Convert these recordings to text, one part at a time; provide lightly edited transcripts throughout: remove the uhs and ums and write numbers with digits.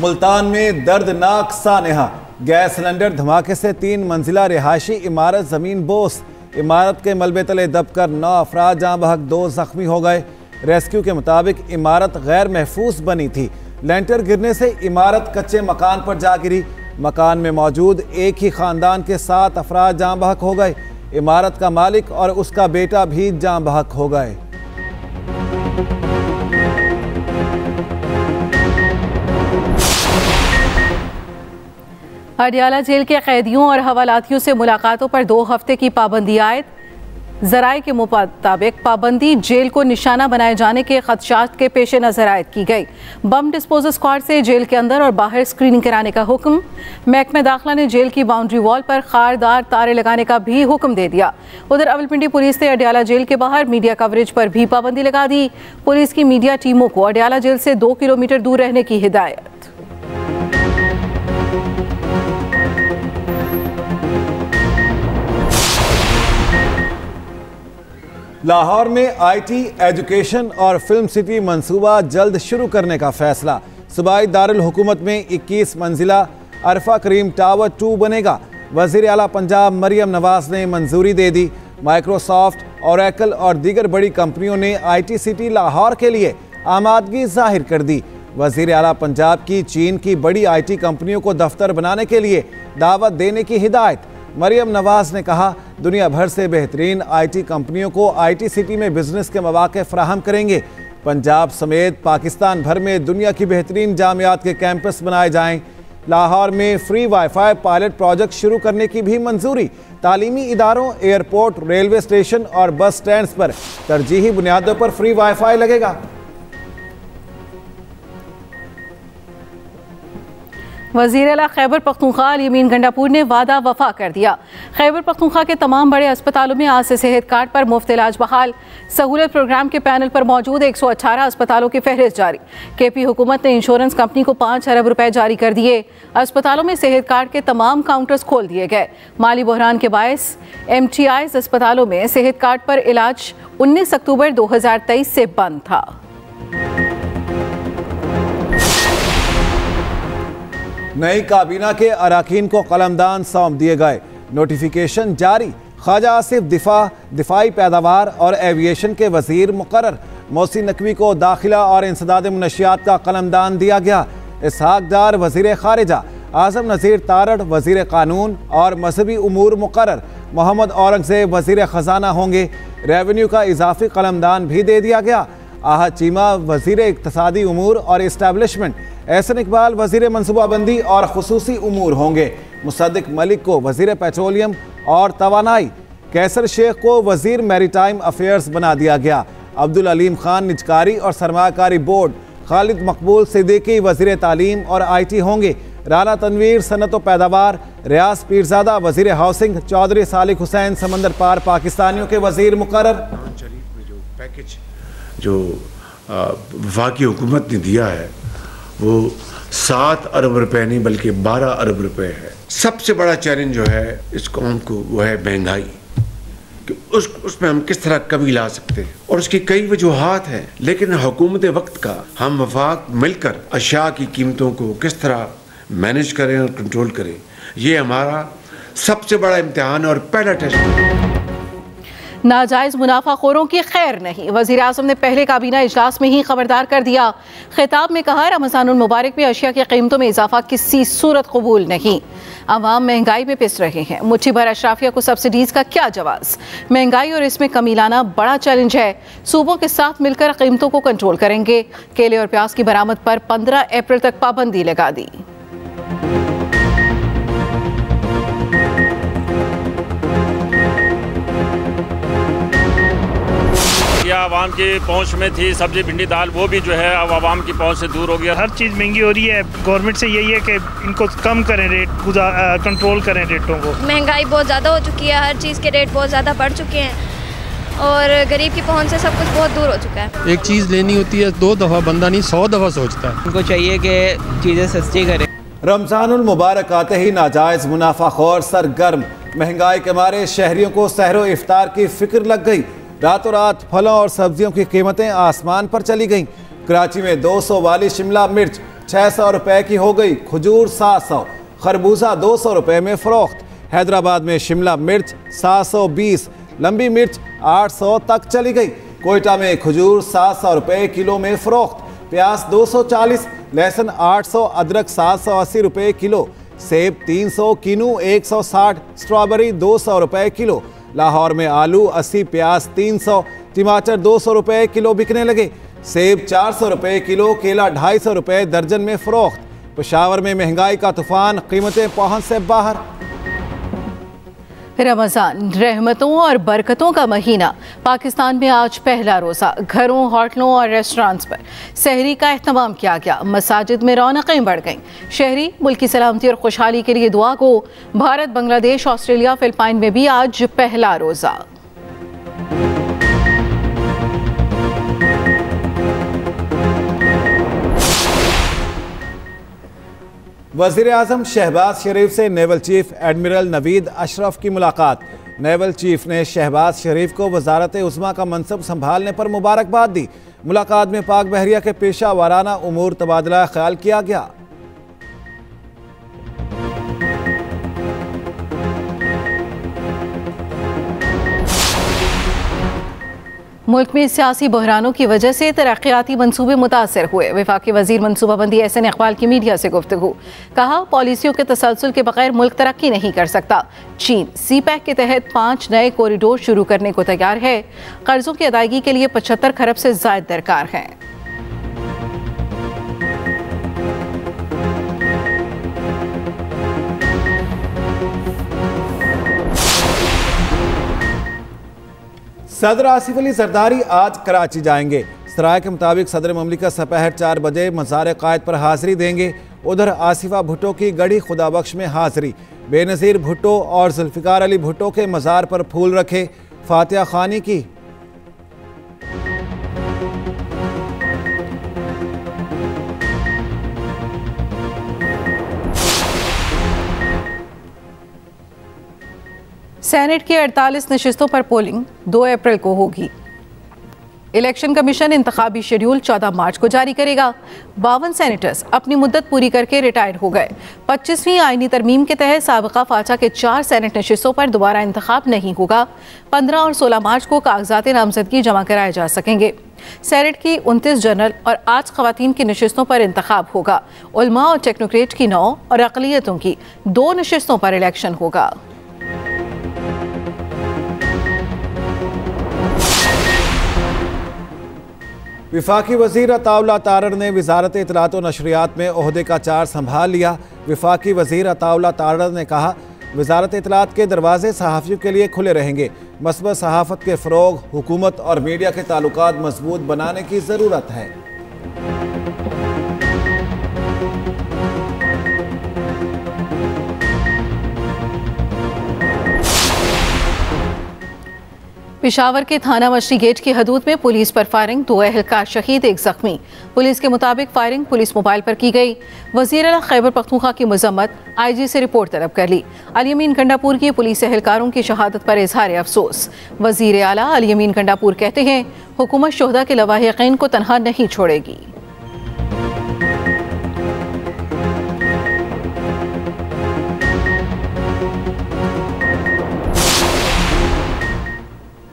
मुल्तान में दर्दनाक सानहा, gas cylinder धमाके से 3 मंजिला रिहायशी इमारत जमीन बोस। इमारत के मलबे तले दबकर 9 अफराद जहां बहक 2 जख्मी हो गए। रेस्क्यू के मुताबिक इमारत गैर महफूज बनी थी। लेंटर गिरने से इमारत कच्चे मकान पर जा गिरी। मकान में मौजूद एक ही खानदान के 7 अफराद जहां बहक हो गए। इमारत का मालिक और उसका बेटा भी जहां बहक हो गए। अडियाला जेल के कैदियों और हवालातियों से मुलाकातों पर 2 हफ्ते की पाबंदी आयद। जराए के मुताबिक पाबंदी जेल को निशाना बनाए जाने के खदशात के पेश नजर आयद की गई। बम डिस्पोजल स्क्वाड से जेल के अंदर और बाहर स्क्रीनिंग कराने का हुक्म। महकमा दाखिला ने जेल की बाउंड्री वॉल पर खारदार तारे लगाने का भी हुक्म दे दिया। उधर रावलपिंडी पुलिस ने अडियाला जेल के बाहर मीडिया कवरेज पर भी पाबंदी लगा दी। पुलिस की मीडिया टीमों को अडियाला जेल से 2 किलोमीटर दूर रहने की हिदायत। लाहौर में आईटी, एजुकेशन और फिल्म सिटी मंसूबा जल्द शुरू करने का फैसला। सूबाई दारुल हुकूमत में 21 मंजिला अरफा करीम टावर 2 बनेगा। वज़ीर आला पंजाब मरियम नवाज ने मंजूरी दे दी। माइक्रोसॉफ्ट, ओरेकल और दीगर बड़ी कंपनियों ने आईटी सिटी लाहौर के लिए आमादगी जाहिर कर दी। वज़ीर आला पंजाब की चीन की बड़ी आईटी कंपनियों को दफ्तर बनाने के लिए दावत देने की हिदायत। मरियम नवाज ने कहा, दुनिया भर से बेहतरीन आईटी कंपनियों को आईटी सिटी में बिजनेस के मौके फराहम करेंगे। पंजाब समेत पाकिस्तान भर में दुनिया की बेहतरीन जामियात के कैंपस बनाए जाएं। लाहौर में फ्री वाईफाई पायलट प्रोजेक्ट शुरू करने की भी मंजूरी। तालीमी इदारों, एयरपोर्ट, रेलवे स्टेशन और बस स्टैंड्स पर तरजीही बुनियादों पर फ्री वाईफाई लगेगा। वज़ीर आला खैबर पख्तूनख्वा यमीन गंडापुर ने वादा वफा कर दिया। खैबर पख्तूनख्वा के तमाम बड़े अस्पतालों में आज से सेहत कार्ड पर मुफ्त इलाज बहाल। सहूलत प्रोग्राम के पैनल पर मौजूद 118 अस्पतालों की फहरिस्त जारी। केपी हुकूमत ने इंश्योरेंस कंपनी को 5 अरब रुपए जारी कर दिए। अस्पतालों में सेहत कार्ड के तमाम काउंटर्स खोल दिए गए। माली बहरान के बायस MTIs अस्पतालों में सेहत कार्ड पर इलाज 19 अक्टूबर 2023 से बंद था। नई काबीना के अराकीन को कलमदान सौंप दिए गए। नोटिफिकेशन जारी। ख्वाजा आसिफ दिफाई पैदावार और एविएशन के वजीर मुकर्रर। मोहसिन नकवी को दाखिला और इंसदाद मुनशियात का कलमदान दिया गया। इसहाक डार वजीर खारिजा। आजम नज़ीर तारड़ वजीर कानून और मजहबी उमूर मुकर्रर। मोहम्मद औरंगजेब वजीर खजाना होंगे। रेवेन्यू का इजाफी कलमदान भी दे दिया गया। आहा चीमा वजीर इक्तसादी उमूर और इस्टेब्लिशमेंट। एहसन इकबाल वजीर मनसूबाबंदी और खुसूसी उमूर होंगे। मुसद्दिक मलिक को वजीर पेट्रोलियम और तवानाई। कैसर शेख को वजीर मैरीटाइम अफेयर्स बना दिया गया। अब्दुल अलीम खान निजकारी और सरमाकारी बोर्ड। खालिद मकबूल सिद्दीकी वजीर तालीम और IT होंगे। राना तनवीर सनत व पैदावार। रियाज पीरजादा वजीर हाउसिंग। चौधरी सालिक हुसैन समंदर पार पाकिस्तानियों के वजीर मुकर्रर। जो वफाकी हुकूमत ने दिया है वो 7 अरब रुपए नहीं बल्कि 12 अरब रुपए है। सबसे बड़ा चैलेंज जो है इस कौम को वो है महंगाई, कि उसमें हम किस तरह कमी ला सकते हैं, और उसकी कई वजूहात हैं। लेकिन हुकूमत वक्त का हम वफाक मिलकर अशिया की कीमतों को किस तरह मैनेज करें और कंट्रोल करें, ये हमारा सबसे बड़ा इम्तिहान और पहला टेस्ट है। नाजायज मुनाफाखोरों की खैर नहीं। वज़ीर आज़म ने पहले काबीना इजलास में ही खबरदार कर दिया। खिताब में कहा, रमज़ानुल मुबारक में अशिया की कीमतों में इजाफा किसी सूरत कबूल नहीं। आवाम महंगाई में पिस रहे हैं। मुट्ठी भर अशराफिया को सब्सिडीज़ का क्या जवाब। महंगाई और इसमें कमी लाना बड़ा चैलेंज है। सूबों के साथ मिलकर कीमतों को कंट्रोल करेंगे। केले और प्याज की बरामद पर 15 अप्रैल तक पाबंदी लगा दी। आवाम की पहुंच में थी सब्जी, भिंडी, दाल, वो भी जो है अब आवाम की पहुंच से दूर हो गया। हर चीज़ महंगी हो रही है। गवर्नमेंट से यही है कि इनको कम करें रेट, कंट्रोल करें रेटों को। महंगाई बहुत ज़्यादा हो चुकी है, हर चीज़ के रेट बहुत ज़्यादा बढ़ चुके हैं और गरीब की पहुंच से सब कुछ बहुत दूर हो चुका है। एक चीज़ लेनी होती है 2 दफ़ा बंदा नहीं 100 दफ़ा सोचता है। उनको चाहिए कि चीज़ें सस्ती करें। रमजानुल मुबारक आते ही नाजायज मुनाफाखोर सरगर्म। महंगाई के मारे शहरियों को सहरो इफ्तार की फिक्र लग गई। रातों रात फलों और सब्जियों की कीमतें आसमान पर चली गईं। कराची में 200 वाली शिमला मिर्च 600 रुपए की हो गई। खजूर 700, खरबूजा 200 रुपए में फरोख्त। हैदराबाद में शिमला मिर्च 720, लंबी मिर्च 800 तक चली गई। कोयटा में खजूर 700 रुपए किलो में फरोख्त। प्याज 240, लहसुन 800, अदरक 780 रुपए किलो। सेब 300, किनू 160, स्ट्रॉबेरी 200 रुपए किलो। लाहौर में आलू 80, प्याज 300, टमाटर 200 रुपए किलो बिकने लगे। सेब 400 रुपए किलो, केला 250 रुपए दर्जन में फरोख्त। पेशावर में महंगाई का तूफान, कीमतें पहुंच से बाहर। रमज़ान रहमतों और बरकतों का महीना। पाकिस्तान में आज पहला रोज़ा। घरों, होटलों और रेस्टोरेंट्स पर सहरी का एहतमाम किया गया। मसाजिद में रौनकें बढ़ गईं। शहरी मुल्क की सलामती और खुशहाली के लिए दुआ को। भारत, बांग्लादेश, ऑस्ट्रेलिया, फिलिपाइन में भी आज पहला रोज़ा। वज़ीर-ए-आज़म शहबाज शरीफ से naval chief admiral Naveed Ashraf की मुलाकात। नेवल चीफ ने शहबाज शरीफ को वज़ारत उज़्मा का मनसब संभालने पर मुबारकबाद दी। मुलाकात में पाक बहरिया के पेशा वाराना उमूर तबादला ख्याल किया गया। मुल्क में सियासी बहरानों की वजह से तरक्याती मंसूबे मुतासर हुए। वफाकी वजीर मनसूबाबंदी एहसन इकबाल की मीडिया से गुफ्तगू। कहा, पॉलिसियों के तसलसल के बगैर मुल्क तरक्की नहीं कर सकता। चीन CPEC के तहत 5 नए कॉरिडोर शुरू करने को तैयार है। कर्जों की अदायगी के लिए 75 खरब से ज़ायद दरकार है। सदर आसिफ अली जरदारी आज कराची जाएंगे। सराय के मुताबिक सदर ममलिकत दोपहर 4 बजे मज़ार कायद पर हाजिरी देंगे। उधर आसिफा भुट्टो की गढ़ी खुदाबख्श में हाजिरी। बेनज़ीर भुट्टो और जुल्फ़िकार अली भुट्टो के मज़ार पर फूल रखे, फातिहा खानी की। सेनेट की 48 नशिस्तों पर पोलिंग 2 अप्रैल को होगी। इलेक्शन कमीशन इंतखाबी शेड्यूल 14 मार्च को जारी करेगा। 52 सेनेटर्स अपनी मुद्दत पूरी करके रिटायर हो गए। 25वीं आईनी तरमीम के तहत साबिका फाचा के 4 सेनेट नशिस्तों पर दोबारा इंतखाब नहीं होगा। 15 और 16 मार्च को कागजात नामजदगी जमा कराए जा सकेंगे। सेनेट की 29 जनरल और 8 खवातीन की नशिस्तों पर इंतखाब होगा। उलमा और टेक्नोक्रेट की 9 और अक़लियतों की 2 नशिस्तों पर इलेक्शन होगा। विफाकी वज़ीर अताउल्लाह तारड़ ने वज़ारत इत्तलात व नशरियात में ओहदे का चार्ज संभाल लिया। विफाकी वज़ीर अताउल्लाह तारड़ ने कहा, वज़ारत इत्तलात के दरवाजे सहाफ़ियों के लिए खुले रहेंगे। मसबत सहाफ़त के फ़रोग़, हुकूमत और मीडिया के ताल्लुकात मजबूत बनाने की ज़रूरत है। पेशावर के थाना मछली गेट की हदूद में पुलिस पर फायरिंग, 2 एहलकार शहीद, 1 जख्मी। पुलिस के मुताबिक फायरिंग पुलिस मोबाइल पर की गई। वज़ीर आला खैबर पख्तूनख्वा की मजम्मत, IG से रिपोर्ट तलब कर ली। अली अमीन गंडापुर की पुलिस एहलकारों की शहादत पर इजहार अफसोस। वज़ीर आला अली अमीन गंडापुर कहते हैं, हुकूमत शोहदा के लवाहिकीन को तनहा नहीं छोड़ेगी।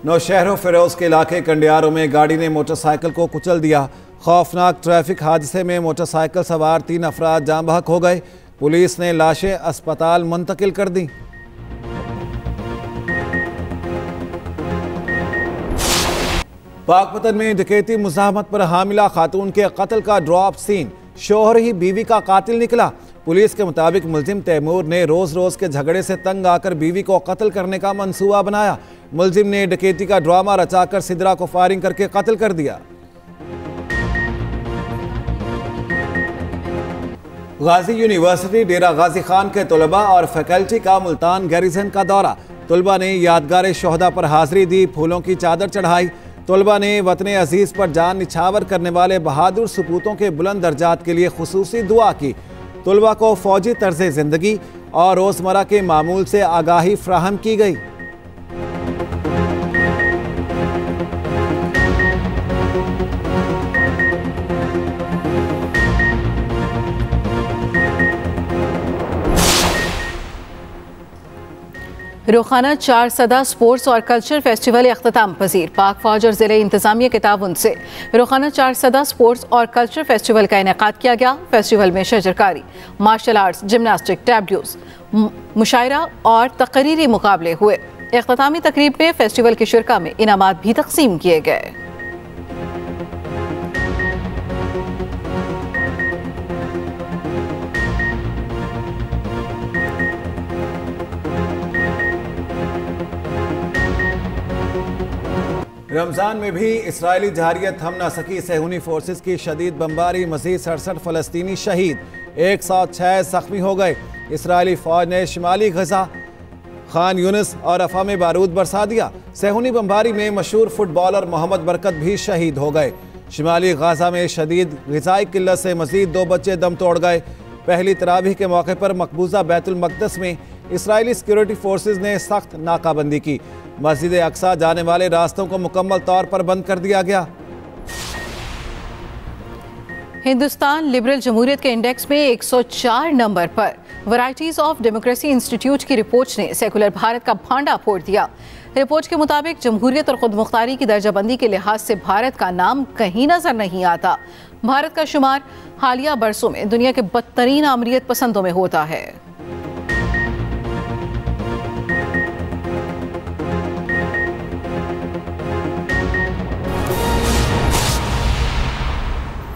नौशहर फिरोज के इलाके कंडियारों में गाड़ी ने मोटरसाइकिल को कुचल दिया। खौफनाक ट्रैफिक हादसे में मोटरसाइकिल सवार 3 अफराद जाँ बहक हो गए। पुलिस ने लाशें अस्पताल मुंतकिल कर दी। पाकपतन में डकैती मुज़ाहमत पर हामिला खातून के कत्ल का ड्रॉप सीन। शोहर ही बीवी का कातिल निकला। पुलिस के मुताबिक मुलजिम तैमूर ने रोज रोज के झगड़े से तंग आकर बीवी को कत्ल करने का मंसूबा बनाया। मुलजिम ने डकैती का ड्रामा रचाकर सिदरा को फायरिंग करके कत्ल कर दिया। गाजी यूनिवर्सिटी डेरा गाजी खान के तलबा और फैकल्टी का मुल्तान गैरिजन का दौरा। तलबा ने यादगार शोहदा पर हाजिरी दी, फूलों की चादर चढ़ाई। तलबा ने वतन अजीज पर जान निछावर करने वाले बहादुर सपूतों के बुलंद दर्जात के लिए खुसूसी दुआ की। तलबा को फौजी तर्ज जिंदगी और रोजमर्रा के मामूल से आगाही फ्राहम की गई। रुखाना 4 सदा स्पोर्ट्स और कल्चर फेस्टिवल अख्ताम पजीर। पाक फौज और ज़िले इंतज़ामिया के ताउन से रुखाना 4 सदा स्पोर्ट्स और कल्चर फेस्टिवल का इनेकाद किया गया। फेस्टिवल में शजरकारी, मार्शल आर्ट्स, जिमनास्टिक, टैब्लूज, मुशायरा और तकरीरी मुकाबले हुए। अख्तामी तकरीब में फेस्टिवल के शुरका में इनामात भी तकसीम किए गए। रमज़ान में भी इसराइली जहारियत थम न सकी। सेहूनी फोर्सेस की शदीद बमबारी, मज़ीद 67 फ़लस्तीनी शहीद, 106 ज़ख्मी हो गए। इसराइली फ़ौज ने शिमाली गजा, खान यूनिस और रफ़ा में बारूद बरसा दिया। सेहूनी बमबारी में मशहूर फुटबॉलर मोहम्मद बरकत भी शहीद हो गए। शिमाली गाज़ा में शदीद ग़िज़ाई किल्लत से मज़ीद 2 बच्चे दम तोड़ गए। पहली तरावीह के मौके पर मकबूजा बैतुल मक़दस में इसराइली सिक्योरिटी फोर्सेस ने सख्त नाकाबंदी की। मस्जिद अक्सा जाने वाले रास्तों को मुकम्मल तौर पर बंद कर दिया गया। हिंदुस्तान लिबरल जमहूरियत के इंडेक्स में 104 नंबर पर वैरायटीज ऑफ डेमोक्रेसी इंस्टीट्यूट की रिपोर्ट ने सेकुलर भारत का भांडा फोड़ दिया। रिपोर्ट के मुताबिक जमहूरियत और खुदमुख्तारी की दर्जाबंदी के लिहाज से भारत का नाम कहीं नजर नहीं आता। भारत का शुमार हालिया बरसों में दुनिया के बदतरीन आमरीत पसंदों में होता है।